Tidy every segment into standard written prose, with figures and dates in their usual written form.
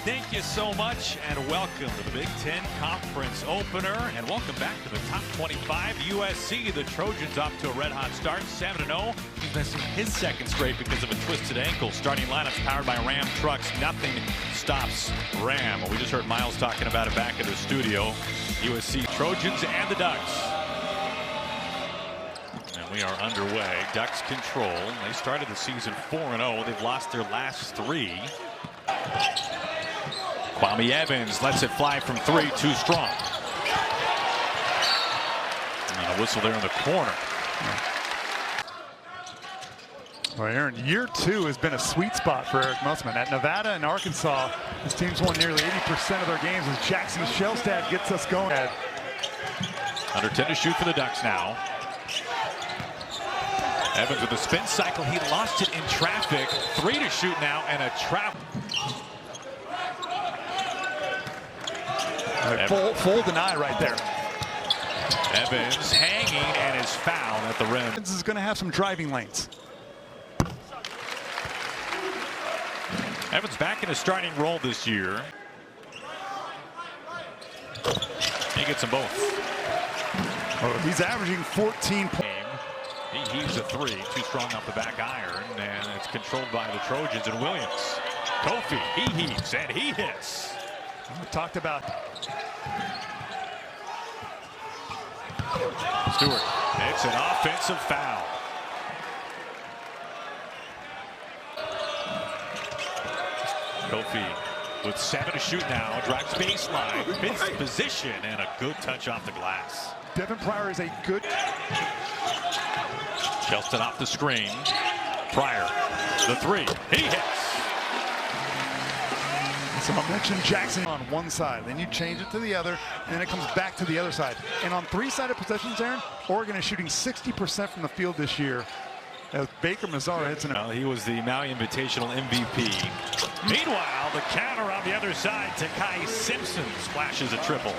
thank you so much, and welcome to the Big Ten Conference opener, and welcome back to the top 25. USC, the Trojans, off to a red-hot start, 7-0. He's missing his second straight because of a twisted ankle. Starting lineups powered by Ram trucks. Nothing stops Ram. Well, we just heard Miles talking about it back in the studio. USC Trojans and the Ducks. And we are underway. Ducks control. They started the season 4-0. They've lost their last 3. Kwame Evans lets it fly from 3, too strong. And a whistle there in the corner. Well, Aaron, year 2 has been a sweet spot for Eric Musselman. At Nevada and Arkansas, his team's won nearly 80% of their games as Jackson Shellstad gets us going. Under 10 to shoot for the Ducks now. Evans with a spin cycle. He lost it in traffic. 3 to shoot now and a trap. Full deny right there. Evans hanging and is fouled at the rim. Evans is going to have some driving lanes. Evans back in his starting role this year. He gets them both. Oh, he's averaging 14 points. He heaves a 3, too strong off the back iron, and it's controlled by the Trojans and Williams. Kofi, he heaves and he hits. We talked about Stewart. It's an offensive foul. Kofi with 7 to shoot now. Drives baseline, fits position, and a good touch off the glass. Devin Pryor is a good. Shellstad off the screen. Pryor, the 3. He hits. So I mentioned Jackson on one side, then you change it to the other, and then it comes back to the other side. And on 3-sided possessions, Aaron, Oregon is shooting 60% from the field this year. As Baker Mazara hits an. Well, he was the Maui Invitational MVP. Meanwhile, the counter on the other side. Takai Simpson splashes a triple.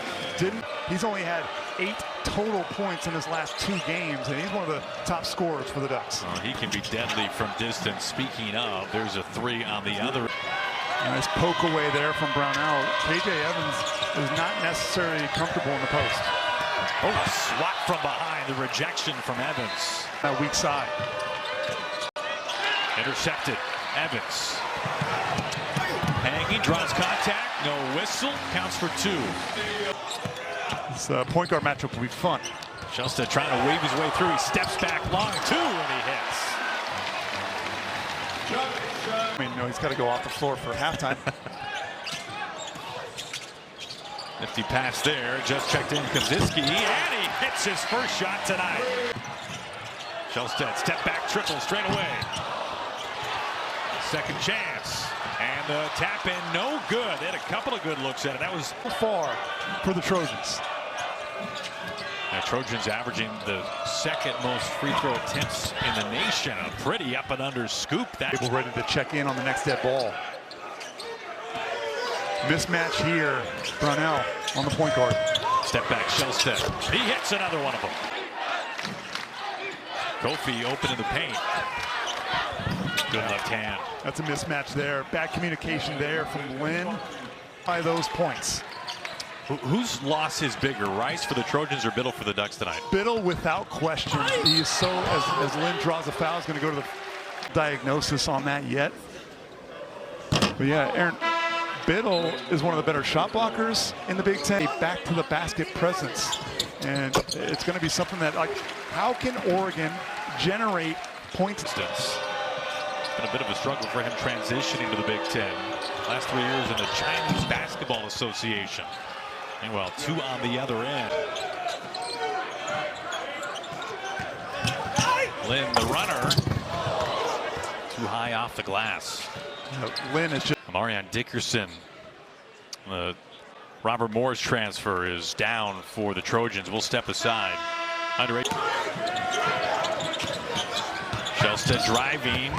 He's only had 8 total points in his last 2 games, and he's one of the top scorers for the Ducks. He can be deadly from distance. Speaking of, there's a 3 on the other. Nice poke away there from Brownell. KJ Evans is not necessarily comfortable in the post. Oh, a swat from behind. The rejection from Evans. That weak side. Intercepted. Evans. Hanging, draws contact. No whistle. Counts for 2. This point guard matchup will be fun. Shellstad trying to wave his way through. He steps back long 2 and he hits. I mean, no, he's got to go off the floor for halftime. Nifty pass there. Just checked in Kaczynski, and he hits his first shot tonight. Shellstad step back triple straight away. Second chance. And the tap in, no good. They had a couple of good looks at it. That was far for the Trojans. The Trojans averaging the 2nd most free throw attempts in the nation. A pretty up and under scoop. People ready to check in on the next dead ball. Mismatch here. Brownell on the point guard. Step back, Shellstad. He hits another one of them. Kofi open in the paint. Good left hand. That's a mismatch there. Bad communication there from Lynn by those points. Whose loss is bigger, Rice for the Trojans or Biddle for the Ducks tonight? Biddle without question. He is so, as Lynn draws a foul, is going to go to the diagnosis on that yet. But yeah, Aaron, Biddle is one of the better shot blockers in the Big Ten. A back to the basket presence. And it's going to be something that, like, how can Oregon generate points? It's been a bit of a struggle for him transitioning to the Big Ten. Last 3 years in the Chinese Basketball Association. Meanwhile, 2 on the other end. Lynn, the runner. Too high off the glass. Lynn is just. Marion Dickerson. The Robert Moore's transfer is down for the Trojans. We'll step aside. Under 8. Shellstad driving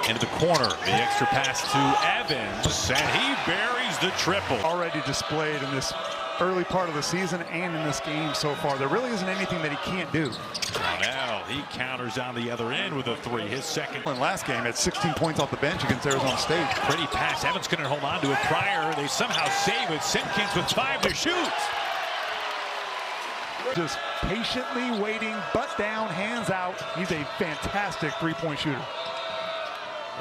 into the corner. The extra pass to Evans, and he buries the triple. Already displayed in this early part of the season and in this game so far. There really isn't anything that he can't do. Now he counters on the other end with a three. His second. In last game, had 16 points off the bench against Arizona State. Pretty pass. Evans couldn't hold on to it prior. They somehow save it. Simpkins with 5 to shoot. Just patiently waiting, butt down, hands out. He's a fantastic three-point shooter.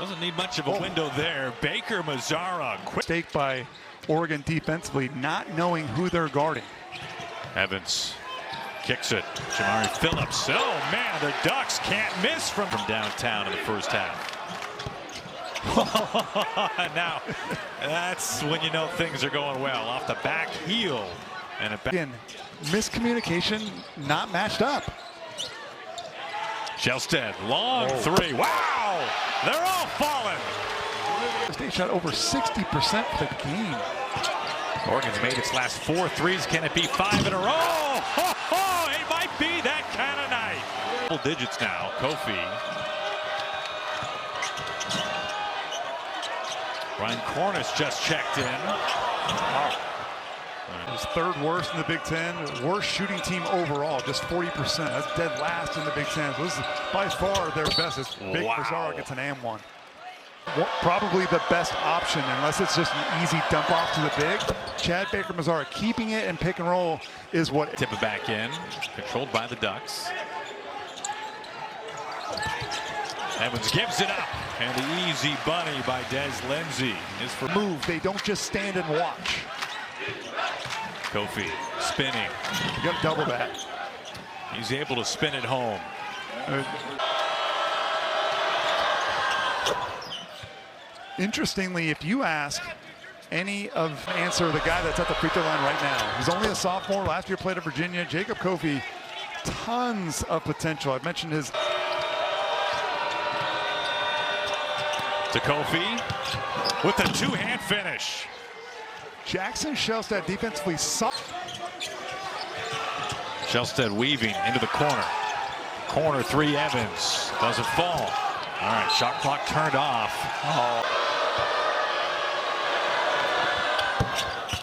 Doesn't need much of a window there. Baker Mazzara. Quick Mistake by Oregon defensively, not knowing who they're guarding. Evans kicks it. Jamari Phillips. Oh, man, the Ducks can't miss from downtown in the first half. Now, that's when you know things are going well. Off the back heel. And again, miscommunication, not matched up. Shelsted, long three. Wow! They're all falling. State shot over 60% for the game. Oregon's made its last 4 threes. Can it be 5 in a row? Ho, ho, it might be that kind of night. Double digits now. Kofi. Ryan Cornish just checked in. It was third worst in the Big Ten, worst shooting team overall, just 40%. That's dead last in the Big Ten. So this is by far their best. It's Big Mazzara gets an and one. Probably the best option, unless it's just an easy dump off to the big. Chad Baker Mazzara keeping it in pick and roll is what. Tip it back in, controlled by the Ducks. Evans gives it up, and the easy bunny by Des Lindsey is for move. They don't just stand and watch. Kofi spinning. You got to double that. He's able to spin it home. Interestingly, if you ask any of answer the guy that's at the free throw line right now, he's only a sophomore, last year played at Virginia, Jacob Kofi, tons of potential. I've mentioned his. To Kofi with a two-hand finish. Jackson Shelsted defensively soft. Shelsted weaving into the corner. Corner three, Evans. Doesn't fall. All right, shot clock turned off.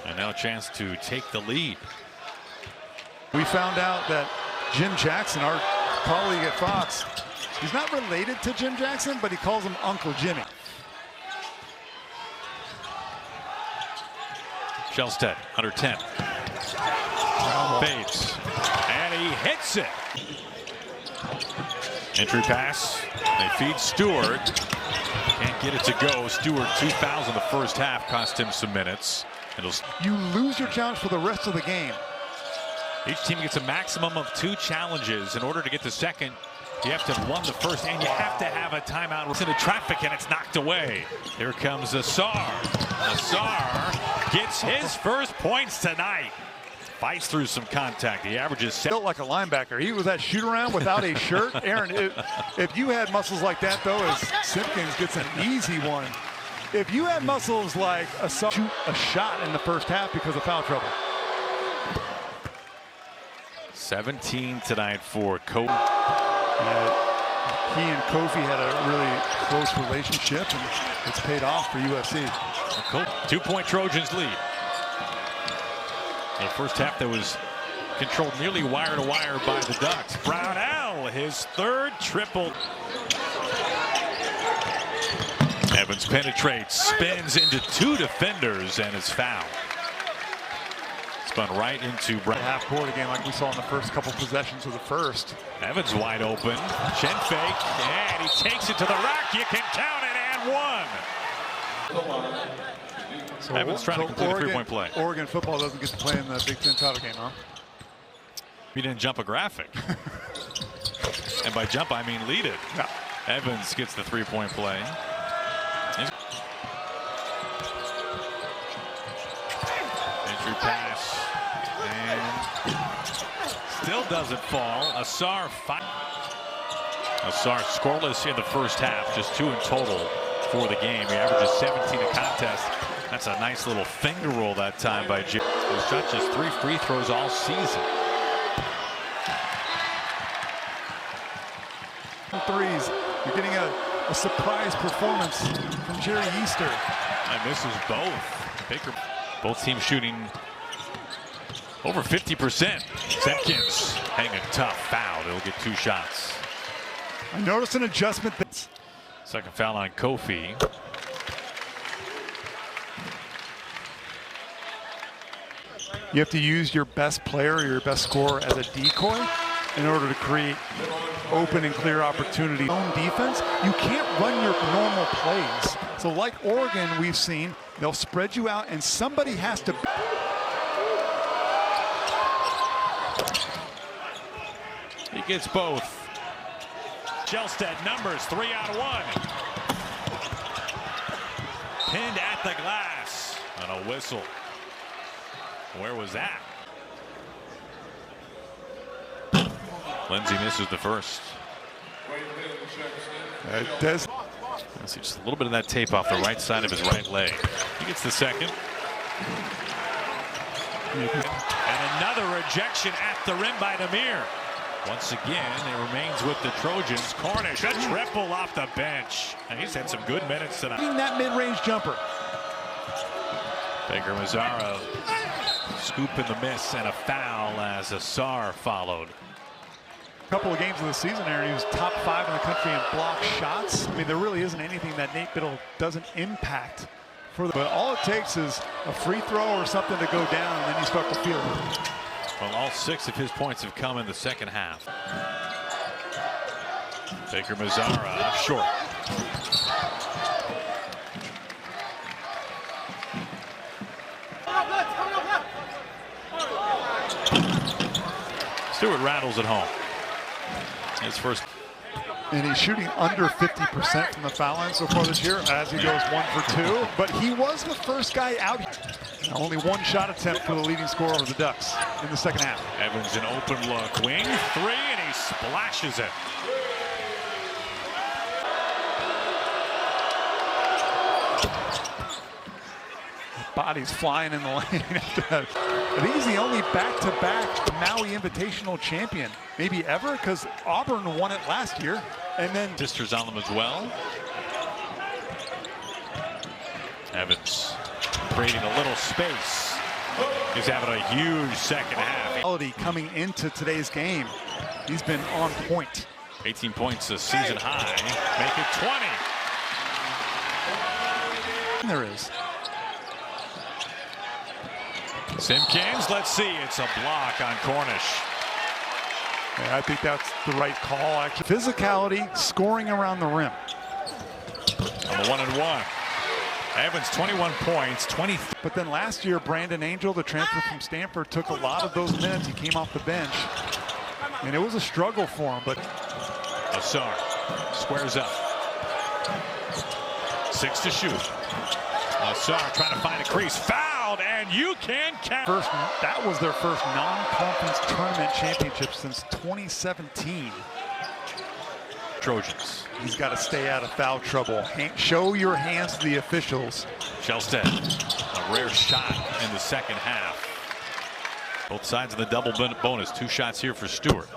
And now a chance to take the lead. We found out that Jim Jackson, our colleague at Fox, he's not related to Jim Jackson, but he calls him Uncle Jimmy. Shelsted, under 10. Fades. And he hits it. Entry pass. They feed Stewart. Can't get it to go. Stewart, 2 fouls in the first half, cost him some minutes. You lose your challenge for the rest of the game. Each team gets a maximum of 2 challenges. In order to get the second, you have to have won the first, and you have to have a timeout. It's into traffic, and it's knocked away. Here comes Asar. Asar gets his first points tonight. Fights through some contact. He averages built like a linebacker. He was that shoot around without a shirt. Aaron, if you had muscles like that, though, as Simpkins gets an easy one. If you had muscles like Asar, shoot a shot in the first half because of foul trouble. 17 tonight for Kofi. He and Kofi had a really close relationship, and it's paid off for USC. 2-point Trojans lead. The first half that was controlled nearly wire to wire by the Ducks. Brownell, his third triple. Evans penetrates, spins into 2 defenders, and is fouled. Spun right into half court again, like we saw in the first couple possessions of the first. Evans wide open. Chin fake, and he takes it to the rack. You can count it, and one. So, Evans trying to complete a 3-point play. Oregon football doesn't get to play in the Big Ten title game, huh? We didn't jump a graphic. And by jump, I mean lead it. Yeah. Evans gets the 3-point play. Entry pass. And still doesn't fall. Asar scoreless in the first half. Just 2 in total for the game. He averages 17 a contest. That's a nice little finger roll that time by Jim. He's shot just 3 free throws all season. Threes. You're getting a surprise performance from Jerry Easter. And misses both. Baker. Both teams shooting Over 50%. Simpkins hanging tough. Foul. He'll get 2 shots. I noticed an adjustment. Second foul on Kofi. You have to use your best player or your best scorer as a decoy in order to create open and clear opportunity. Own defense, you can't run your normal plays. So like Oregon, we've seen, they'll spread you out and somebody has to. He gets both. Shelstead numbers 3 out of 1. Pinned at the glass. And a whistle. Where was that? Lindsay misses the first. Des. See just a little bit of that tape off the right side of his right leg. He gets the second. And another rejection at the rim by Demir. Once again, it remains with the Trojans. Cornish, a triple off the bench. And he's had some good minutes tonight. That mid-range jumper. Baker Mazzara scoop in the miss and a foul as Asar followed. Couple of games of the season, Aaron, he was top 5 in the country in block shots. I mean, there really isn't anything that Nate Biddle doesn't impact for the. But all it takes is a free throw or something to go down, and then you start to feel it. Well, all 6 of his points have come in the second half. Baker Mazzara short. Stewart rattles at home. His first. And he's shooting under 50% from the foul line so far this year as he goes 1 for 2. But he was the first guy out. Only 1 shot attempt for the leading scorer of the Ducks in the second half. Evans an open look. Wing 3 and he splashes it. Bodies flying in the lane after that. I think he's the only back-to-back Maui Invitational champion, maybe ever, because Auburn won it last year. And then Sisters on them as well. Evans creating a little space. He's having a huge second half. Coming into today's game, he's been on point. 18 points, a season high. Make it 20. There is. Simpkins, let's see, it's a block on Cornish. Yeah, I think that's the right call, actually. Physicality, scoring around the rim. On the 1-and-1. Evans, 21 points, 20. But then last year, Brandon Angel, the transfer from Stanford, took a lot of those minutes. He came off the bench. And it was a struggle for him, but. Asar squares up. 6 to shoot. Asar trying to find a crease. Fouled, and you can count. That was their first non-conference tournament championship since 2017. Trojans. He's got to stay out of foul trouble. Show your hands to the officials. Shelstead, a rare shot in the second half. Both sides of the double bonus. 2 shots here for Stewart.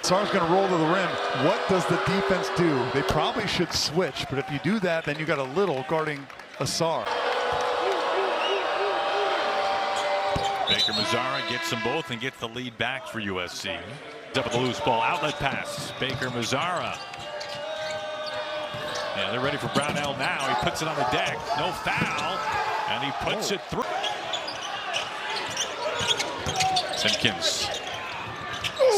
Sar's going to roll to the rim. What does the defense do? They probably should switch, but if you do that, then you got a little guarding Asar. Baker Mazzara gets them both and gets the lead back for USC. Up with the loose ball, outlet pass. Baker Mazzara. Yeah, they're ready for Brownell now. He puts it on the deck. No foul, and he puts it through. Simpkins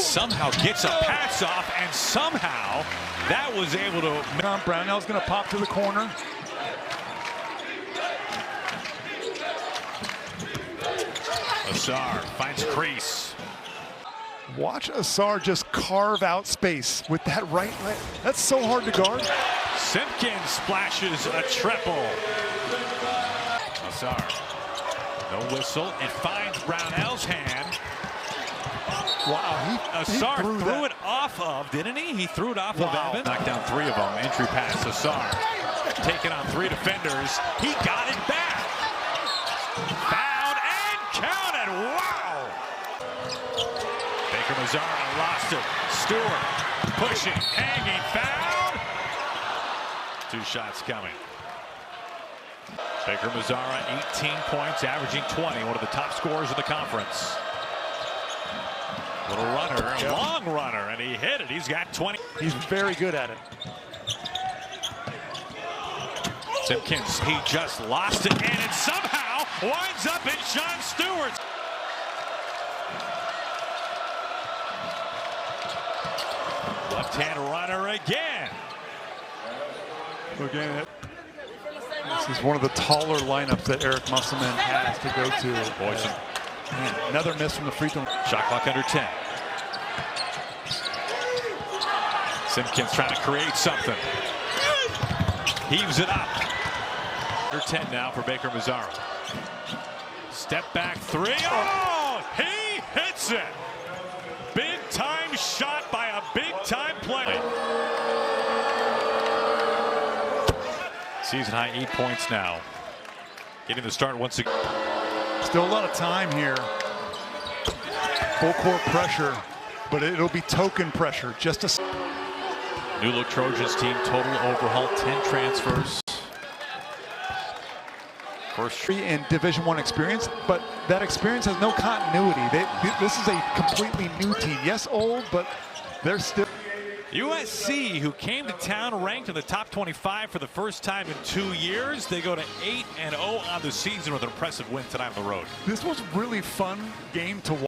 somehow gets a pass off, and somehow that was able to. Brownell's going to pop to the corner. Asar finds crease. Watch Asar just carve out space with that right leg. That's so hard to guard. Simpkins splashes a triple. Asar, no whistle. It finds Brownell's hand. Wow, Asar threw it off of, didn't he? He threw it off of Evans. Knocked down 3 of them. Entry pass, Asar. Taking on 3 defenders. He got it back. Found and counted. Wow. Baker Mazzara lost it. Stewart pushing, hanging, fouled. 2 shots coming. Baker Mazzara, 18 points, averaging 20, one of the top scorers in the conference. Little runner, long runner, and he hit it. He's got 20. He's very good at it. Simpkins, he just lost it, and it somehow winds up in Sean Stewart's. Left-hand runner again. Again, this is one of the taller lineups that Eric Musselman has to go to. Boyson. Another miss from the free throw. Shot clock under 10. Simpkins trying to create something. Heaves it up. Under 10 now for Baker Mazzara. Step back three. Oh, he hits it. Big time shot by a big time player. Season high 8 points now. Getting the start once again. Still a lot of time here. Full court pressure, but it'll be token pressure. Just a new look Trojans team, total overhaul, 10 transfers. First in Division I experience, but that experience has no continuity. This is a completely new team. Yes, old, but they're still. USC, who came to town ranked in the top 25 for the first time in 2 years, they go to 8-0 on the season with an impressive win tonight on the road. This was a really fun game to watch.